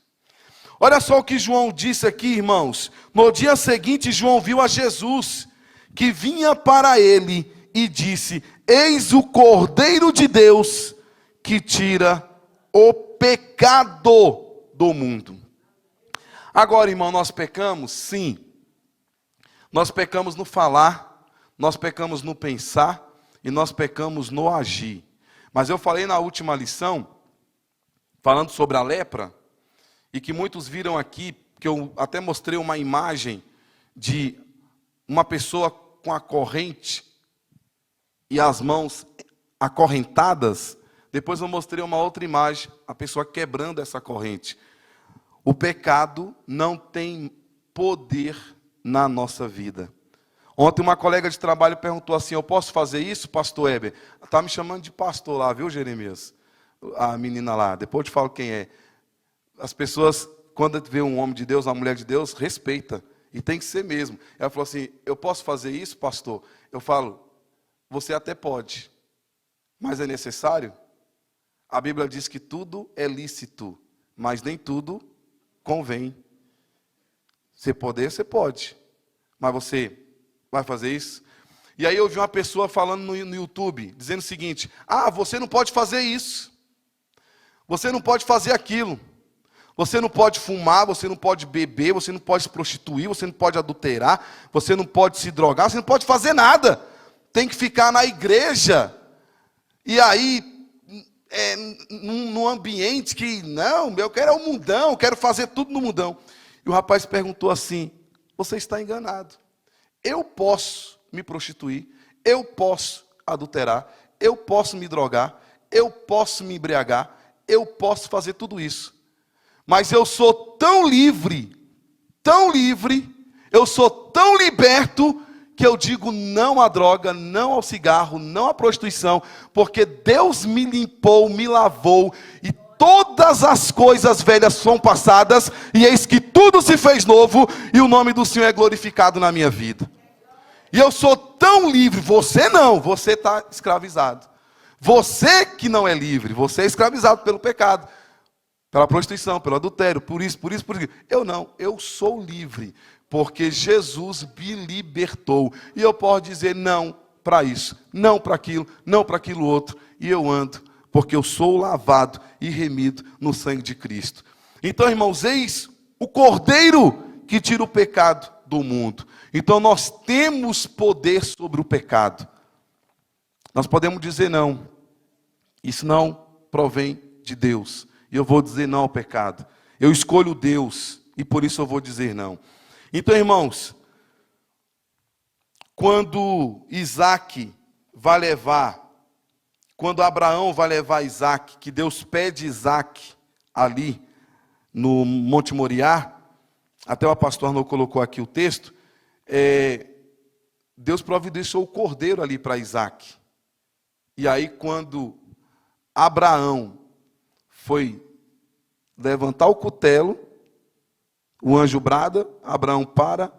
Olha só o que João disse aqui, irmãos. No dia seguinte, João viu a Jesus, que vinha para ele e disse: eis o Cordeiro de Deus, que tira o pecado do mundo. Agora, irmão, nós pecamos? Sim. Nós pecamos no falar, nós pecamos no pensar e nós pecamos no agir. Mas eu falei na última lição, falando sobre a lepra, e que muitos viram aqui, que eu até mostrei uma imagem de uma pessoa com a corrente e as mãos acorrentadas. Depois eu mostrei uma outra imagem, a pessoa quebrando essa corrente. O pecado não tem poder na nossa vida. Ontem uma colega de trabalho perguntou assim: eu posso fazer isso, pastor Heber? Está me chamando de pastor lá, viu, Jeremias? A menina lá, depois eu te falo quem é. As pessoas, quando vê um homem de Deus, uma mulher de Deus, respeita. E tem que ser mesmo. Ela falou assim: eu posso fazer isso, pastor? Eu falo: você até pode, mas é necessário? A Bíblia diz que tudo é lícito, mas nem tudo convém. Você poder, você pode. Mas você vai fazer isso? E aí eu vi uma pessoa falando no YouTube, dizendo o seguinte: você não pode fazer isso. Você não pode fazer aquilo. Você não pode fumar, você não pode beber, você não pode se prostituir, você não pode adulterar, você não pode se drogar, você não pode fazer nada. Tem que ficar na igreja. E aí, num ambiente que, não, eu quero é o mundão, eu quero fazer tudo no mundão. E o rapaz perguntou assim: você está enganado. Eu posso me prostituir, eu posso adulterar, eu posso me drogar, eu posso me embriagar, eu posso fazer tudo isso. Mas eu sou tão livre, eu sou tão liberto, que eu digo não à droga, não ao cigarro, não à prostituição, porque Deus me limpou, me lavou, e todas as coisas velhas são passadas, e eis que tudo se fez novo, e o nome do Senhor é glorificado na minha vida. E eu sou tão livre, você não, você está escravizado. Você que não é livre, você é escravizado pelo pecado, pela prostituição, pelo adultério, por isso. Eu não, eu sou livre, porque Jesus me libertou. E eu posso dizer não para isso, não para aquilo outro. E eu ando, porque eu sou lavado e remido no sangue de Cristo. Então, irmãos, eis o Cordeiro que tira o pecado do mundo. Então, nós temos poder sobre o pecado. Nós podemos dizer não. Isso não provém de Deus. E eu vou dizer não ao pecado. Eu escolho Deus e por isso eu vou dizer não. Então, irmãos, quando Abraão vai levar Isaac, que Deus pede Isaac ali no Monte Moriá, até o pastor Arnoldo colocou aqui o texto, Deus providenciou o cordeiro ali para Isaac. E aí quando Abraão foi levantar o cutelo, o anjo brada, Abraão para,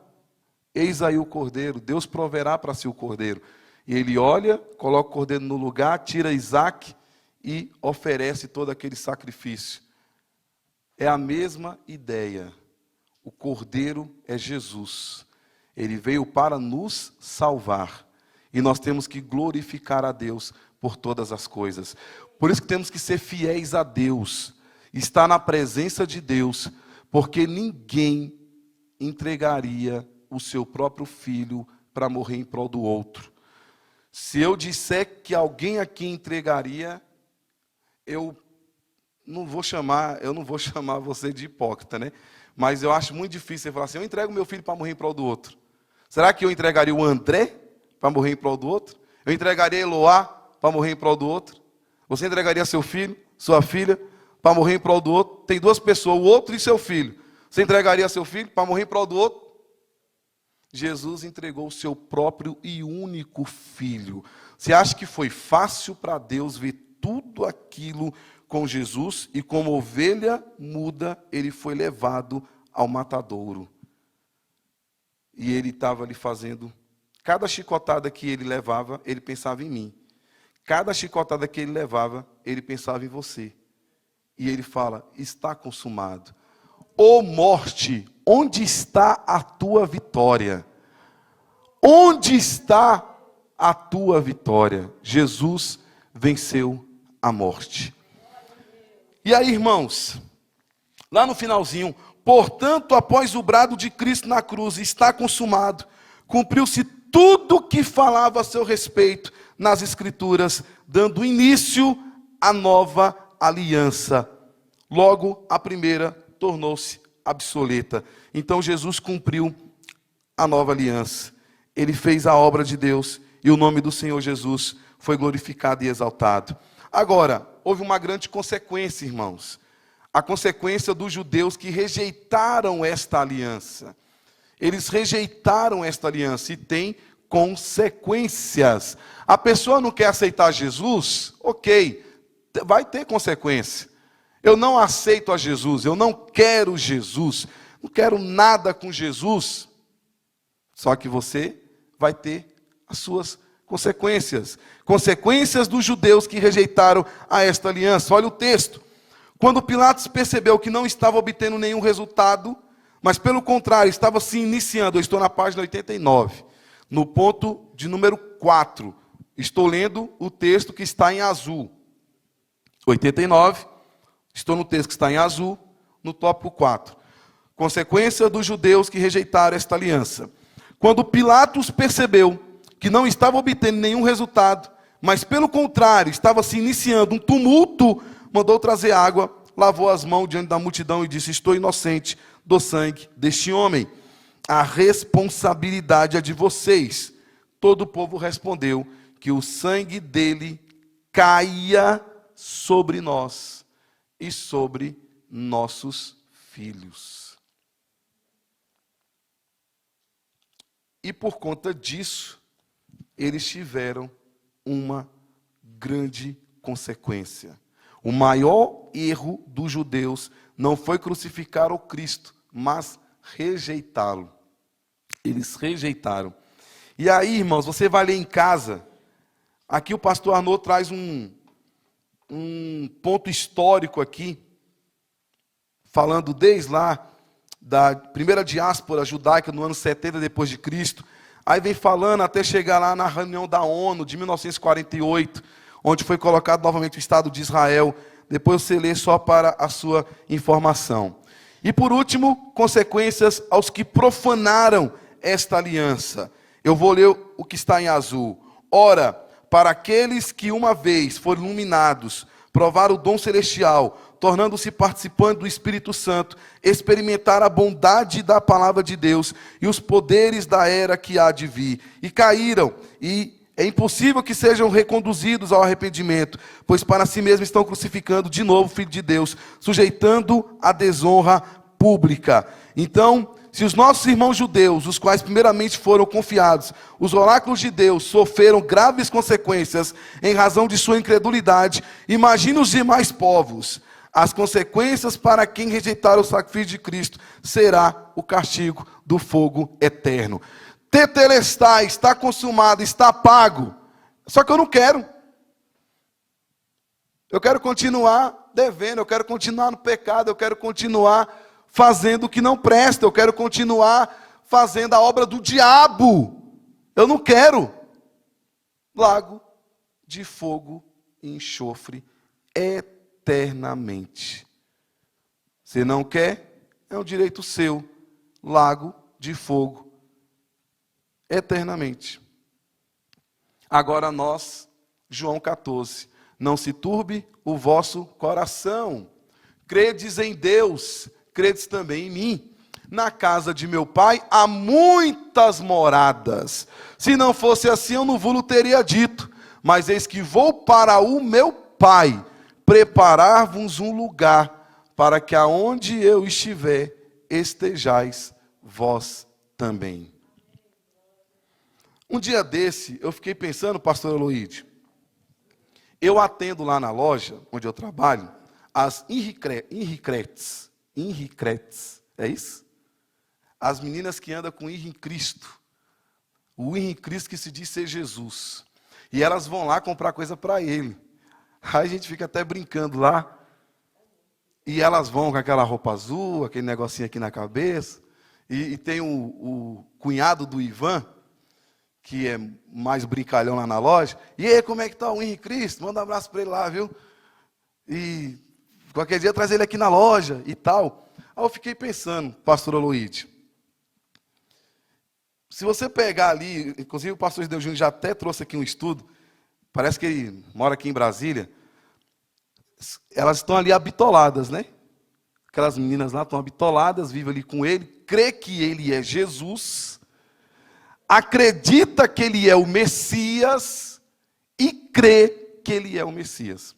eis aí o cordeiro, Deus proverá para si o cordeiro. E ele olha, coloca o cordeiro no lugar, tira Isaac e oferece todo aquele sacrifício. É a mesma ideia. O cordeiro é Jesus. Ele veio para nos salvar. E nós temos que glorificar a Deus por todas as coisas. Por isso que temos que ser fiéis a Deus. Estar na presença de Deus. Porque ninguém entregaria o seu próprio filho para morrer em prol do outro. Se eu disser que alguém aqui entregaria, eu não vou chamar você de hipócrita, né? Mas eu acho muito difícil você falar assim: eu entrego meu filho para morrer em prol do outro. Será que eu entregaria o André para morrer em prol do outro? Eu entregaria Eloá para morrer em prol do outro? Você entregaria seu filho, sua filha, para morrer em prol do outro? Tem duas pessoas, o outro e seu filho. Você entregaria seu filho para morrer em prol do outro? Jesus entregou o seu próprio e único Filho. Você acha que foi fácil para Deus ver tudo aquilo com Jesus? E como ovelha muda, ele foi levado ao matadouro. E ele estava ali fazendo... Cada chicotada que ele levava, ele pensava em mim. Cada chicotada que ele levava, ele pensava em você. E ele fala, está consumado. Ô morte, onde está a tua vitória? Onde está a tua vitória? Jesus venceu a morte. E aí, irmãos, lá no finalzinho, portanto, após o brado de Cristo na cruz, está consumado, cumpriu-se tudo que falava a seu respeito nas Escrituras, dando início à nova aliança. Logo, a primeira tornou-se obsoleta. Então, Jesus cumpriu a nova aliança. Ele fez a obra de Deus e o nome do Senhor Jesus foi glorificado e exaltado. Agora, houve uma grande consequência, irmãos. A consequência dos judeus que rejeitaram esta aliança. Eles rejeitaram esta aliança e tem consequências. A pessoa não quer aceitar Jesus? Ok, vai ter consequência. Eu não aceito a Jesus, eu não quero Jesus, não quero nada com Jesus. Só que você vai ter as suas consequências. Consequências dos judeus que rejeitaram a esta aliança. Olha o texto. Quando Pilatos percebeu que não estava obtendo nenhum resultado, mas pelo contrário, estava se iniciando. Eu estou na página 89, no ponto de número 4. Estou lendo o texto que está em azul. 89, estou no texto que está em azul, no tópico 4. Consequência dos judeus que rejeitaram esta aliança. Quando Pilatos percebeu que não estava obtendo nenhum resultado, mas pelo contrário, estava se iniciando um tumulto, mandou trazer água, lavou as mãos diante da multidão e disse, estou inocente do sangue deste homem. A responsabilidade é de vocês. Todo o povo respondeu que o sangue dele caia sobre nós e sobre nossos filhos. E por conta disso, eles tiveram uma grande consequência. O maior erro dos judeus não foi crucificar o Cristo, mas rejeitá-lo. Eles rejeitaram. E aí, irmãos, você vai ler em casa. Aqui o pastor Arnaud traz um ponto histórico aqui, falando desde lá da primeira diáspora judaica no ano 70 depois de Cristo. Aí vem falando até chegar lá na reunião da ONU de 1948, onde foi colocado novamente o Estado de Israel. Depois você lê só para a sua informação. E por último, consequências aos que profanaram esta aliança. Eu vou ler o que está em azul. Ora, para aqueles que uma vez foram iluminados, provaram o dom celestial, tornando-se participantes do Espírito Santo, experimentaram a bondade da palavra de Deus e os poderes da era que há de vir, e caíram, e é impossível que sejam reconduzidos ao arrependimento, pois para si mesmos estão crucificando de novo o Filho de Deus, sujeitando a desonra pública. Então, se os nossos irmãos judeus, os quais primeiramente foram confiados, os oráculos de Deus sofreram graves consequências em razão de sua incredulidade, imagine os demais povos. As consequências para quem rejeitar o sacrifício de Cristo será o castigo do fogo eterno. Tetelestai, está consumado, está pago. Só que eu não quero. Eu quero continuar devendo, eu quero continuar no pecado, eu quero continuar fazendo o que não presta, eu quero continuar fazendo a obra do diabo. Eu não quero. Lago de fogo e enxofre eternamente. Você não quer? É um direito seu. Lago de fogo eternamente. Agora nós, João 14, não se turbe o vosso coração. Credes em Deus, credes também em mim. Na casa de meu pai há muitas moradas. Se não fosse assim, eu não vos teria dito. Mas eis que vou para o meu pai, preparar-vos um lugar, para que aonde eu estiver, estejais vós também. Um dia desse, eu fiquei pensando, pastor Eloíde, eu atendo lá na loja, onde eu trabalho, as Henricretes, é isso? As meninas que andam com Henri Cristo. O Henri Cristo que se diz ser Jesus. E elas vão lá comprar coisa para ele. Aí a gente fica até brincando lá. E elas vão com aquela roupa azul, aquele negocinho aqui na cabeça. E tem o cunhado do Ivan, que é mais brincalhão lá na loja. E aí, como é que tá o Henri Cristo? Manda um abraço para ele lá, viu? E qualquer dia traz ele aqui na loja e tal. Aí eu fiquei pensando, pastor Aloíde, se você pegar ali, inclusive o pastor Deus Júnior já até trouxe aqui um estudo, parece que ele mora aqui em Brasília, elas estão ali habitoladas, né? Aquelas meninas lá estão habitoladas, vivem ali com ele, crê que ele é Jesus, acredita que ele é o Messias e crê que ele é o Messias.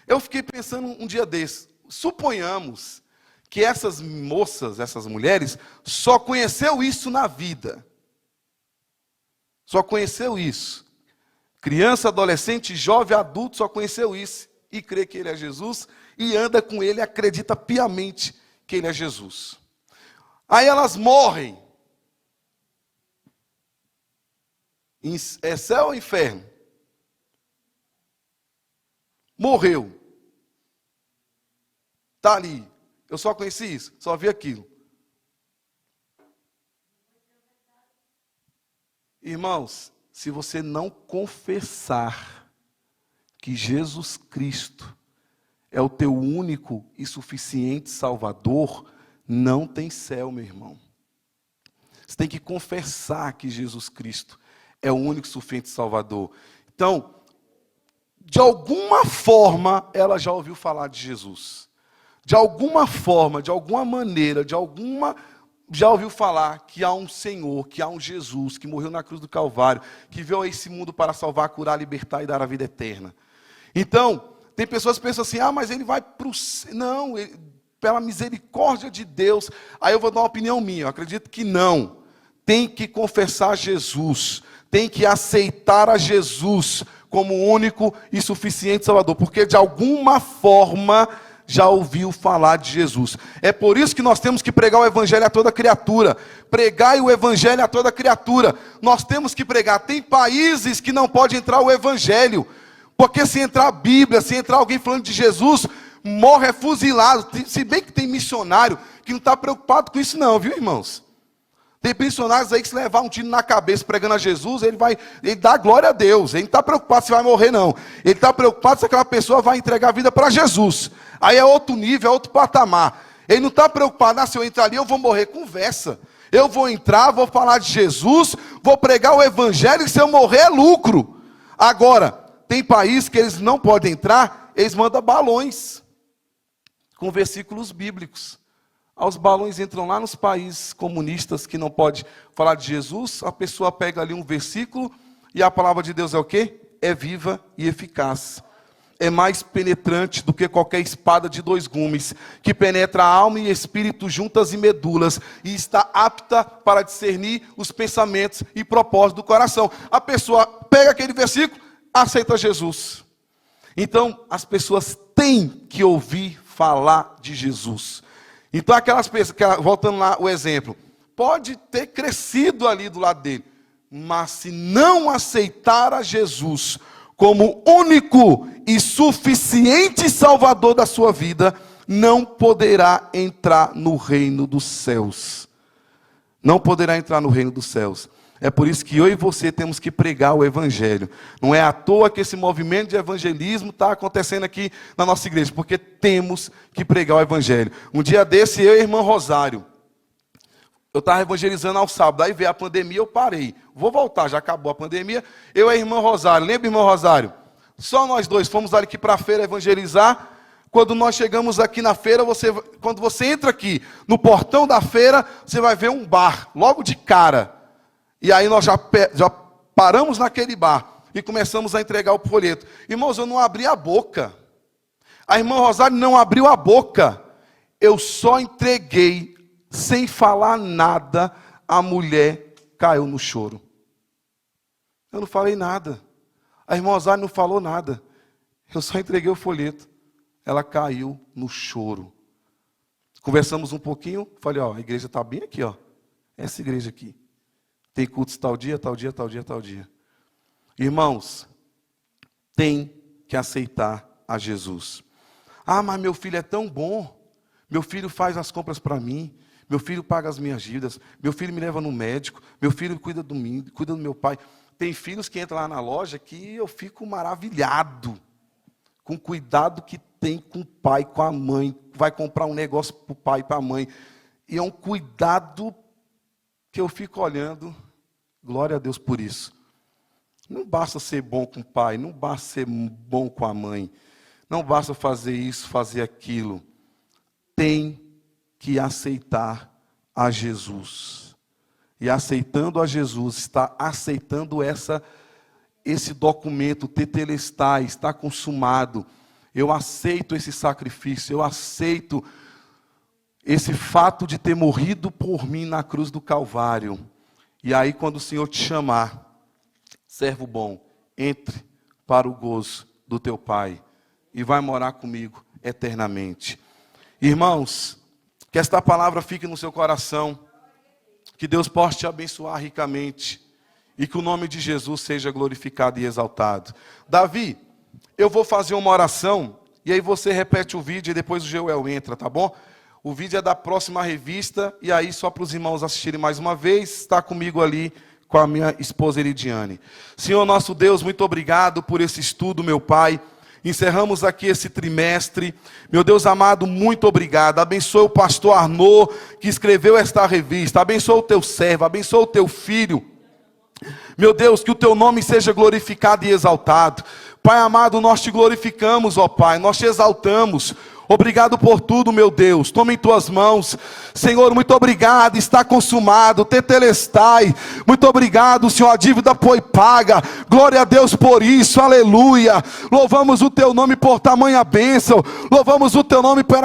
Eu fiquei pensando um dia desse, suponhamos que essas moças, essas mulheres, só conheceu isso na vida. Só conheceu isso. Criança, adolescente, jovem, adulto, só conheceu isso. E crê que ele é Jesus, e anda com ele, acredita piamente que ele é Jesus. Aí elas morrem. É céu ou inferno? Morreu. Está ali. Eu só conheci isso, só vi aquilo. Irmãos, se você não confessar que Jesus Cristo é o teu único e suficiente Salvador, não tem céu, meu irmão. Você tem que confessar que Jesus Cristo é o único e suficiente Salvador. Então, de alguma forma, ela já ouviu falar de Jesus. De alguma forma, de alguma maneira, já ouviu falar que há um Senhor, que há um Jesus, que morreu na cruz do Calvário, que veio a esse mundo para salvar, curar, libertar e dar a vida eterna. Então, tem pessoas que pensam assim, mas ele vai para o céu. Não, pela misericórdia de Deus. Aí eu vou dar uma opinião minha, eu acredito que não. Tem que confessar Jesus, tem que aceitar a Jesus como único e suficiente Salvador, porque de alguma forma já ouviu falar de Jesus. É por isso que nós temos que pregar o evangelho a toda criatura. Pregai o evangelho a toda criatura. Nós temos que pregar. Tem países que não pode entrar o evangelho, porque se entrar a Bíblia, se entrar alguém falando de Jesus, morre, é fuzilado. Se bem que tem missionário que não está preocupado com isso não, viu, irmãos? Tem missionários aí que se levar um tiro na cabeça pregando a Jesus, ele dá glória a Deus. Ele não está preocupado se vai morrer, não. Ele está preocupado se aquela pessoa vai entregar a vida para Jesus. Aí é outro nível, é outro patamar. Ele não está preocupado, se eu entrar ali eu vou morrer. Conversa. Eu vou entrar, vou falar de Jesus, vou pregar o evangelho e se eu morrer é lucro. Agora, tem países que eles não podem entrar, eles mandam balões com versículos bíblicos. Os balões entram lá nos países comunistas que não pode falar de Jesus, a pessoa pega ali um versículo e a palavra de Deus é o quê? É viva e eficaz. É mais penetrante do que qualquer espada de 2 gumes, que penetra a alma e espírito juntas e medulas, e está apta para discernir os pensamentos e propósitos do coração. A pessoa pega aquele versículo, aceita Jesus. Então, as pessoas têm que ouvir falar de Jesus. Então aquelas pessoas, voltando lá o exemplo, pode ter crescido ali do lado dele, mas se não aceitar a Jesus como único e suficiente Salvador da sua vida, não poderá entrar no reino dos céus. Não poderá entrar no reino dos céus. É por isso que eu e você temos que pregar o evangelho. Não é à toa que esse movimento de evangelismo está acontecendo aqui na nossa igreja, porque temos que pregar o evangelho. Um dia desse, eu e a irmã Rosário, eu estava evangelizando ao sábado, aí veio a pandemia, eu parei. Vou voltar, já acabou a pandemia. Eu e a irmã Rosário, lembra, irmã Rosário? Só nós dois fomos aqui para a feira evangelizar. Quando nós chegamos aqui na feira, quando você entra aqui no portão da feira, você vai ver um bar, logo de cara. E aí nós já paramos naquele bar e começamos a entregar o folheto. Irmãos, eu não abri a boca. A irmã Rosário não abriu a boca. Eu só entreguei, sem falar nada, a mulher caiu no choro. Eu não falei nada. A irmã Osário não falou nada. Eu só entreguei o folheto. Ela caiu no choro. Conversamos um pouquinho. Falei, ó, a igreja está bem aqui, ó. Essa igreja aqui. Tem cultos tal dia, tal dia, tal dia, tal dia. Irmãos, tem que aceitar a Jesus. Ah, mas meu filho é tão bom. Meu filho faz as compras para mim. Meu filho paga as minhas dívidas. Meu filho me leva no médico. Meu filho cuida do mim, cuida do meu pai. Tem filhos que entram lá na loja que eu fico maravilhado com o cuidado que tem com o pai, com a mãe. Vai comprar um negócio para o pai e para a mãe. E é um cuidado que eu fico olhando. Glória a Deus por isso. Não basta ser bom com o pai, não basta ser bom com a mãe. Não basta fazer isso, fazer aquilo. Tem que aceitar a Jesus. E aceitando a Jesus, está aceitando esse documento, tetelestai, está consumado. Eu aceito esse sacrifício, eu aceito esse fato de ter morrido por mim na cruz do Calvário. E aí quando o Senhor te chamar, servo bom, entre para o gozo do teu Pai e vai morar comigo eternamente. Irmãos, que esta palavra fique no seu coração, que Deus possa te abençoar ricamente e que o nome de Jesus seja glorificado e exaltado. Davi, eu vou fazer uma oração e aí você repete o vídeo e depois o Joel entra, tá bom? O vídeo é da próxima revista e aí só para os irmãos assistirem mais uma vez, está comigo ali com a minha esposa Eridiane. Senhor nosso Deus, muito obrigado por esse estudo, meu Pai. Encerramos aqui esse trimestre. Meu Deus amado, muito obrigado. Abençoa o pastor Arnaud, que escreveu esta revista. Abençoa o teu servo, abençoa o teu filho. Meu Deus, que o teu nome seja glorificado e exaltado. Pai amado, nós te glorificamos, ó Pai, nós te exaltamos. Obrigado por tudo, meu Deus. Toma em tuas mãos. Senhor, muito obrigado. Está consumado. Tetelestai. Muito obrigado, Senhor. A dívida foi paga. Glória a Deus por isso. Aleluia. Louvamos o teu nome por tamanha bênção. Louvamos o teu nome por...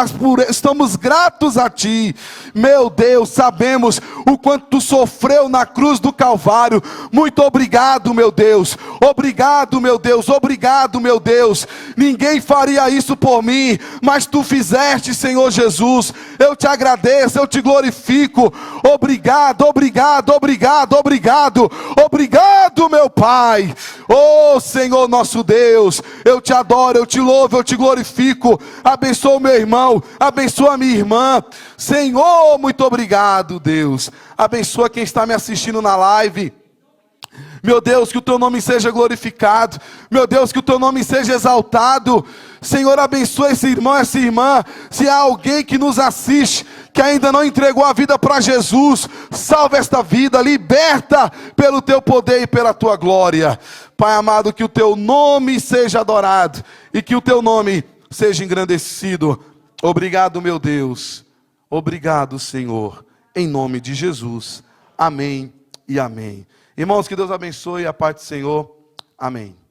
Estamos gratos a ti. Meu Deus, sabemos o quanto tu sofreu na cruz do Calvário. Muito obrigado, meu Deus. Obrigado, meu Deus. Obrigado, meu Deus. Ninguém faria isso por mim, mas tu fizeste, Senhor Jesus. Eu te agradeço, eu te glorifico. Obrigado, obrigado, obrigado, obrigado. Obrigado, meu Pai. Oh, Senhor nosso Deus, eu te adoro, eu te louvo, eu te glorifico. Abençoa o meu irmão, abençoa a minha irmã. Senhor, muito obrigado, Deus. Abençoa quem está me assistindo na live. Meu Deus, que o teu nome seja glorificado. Meu Deus, que o teu nome seja exaltado. Senhor, abençoa esse irmão, essa irmã. Se há alguém que nos assiste, que ainda não entregou a vida para Jesus, salva esta vida, liberta pelo teu poder e pela tua glória. Pai amado, que o teu nome seja adorado e que o teu nome seja engrandecido. Obrigado, meu Deus. Obrigado, Senhor. Em nome de Jesus. Amém e amém. Irmãos, que Deus abençoe a paz do Senhor. Amém.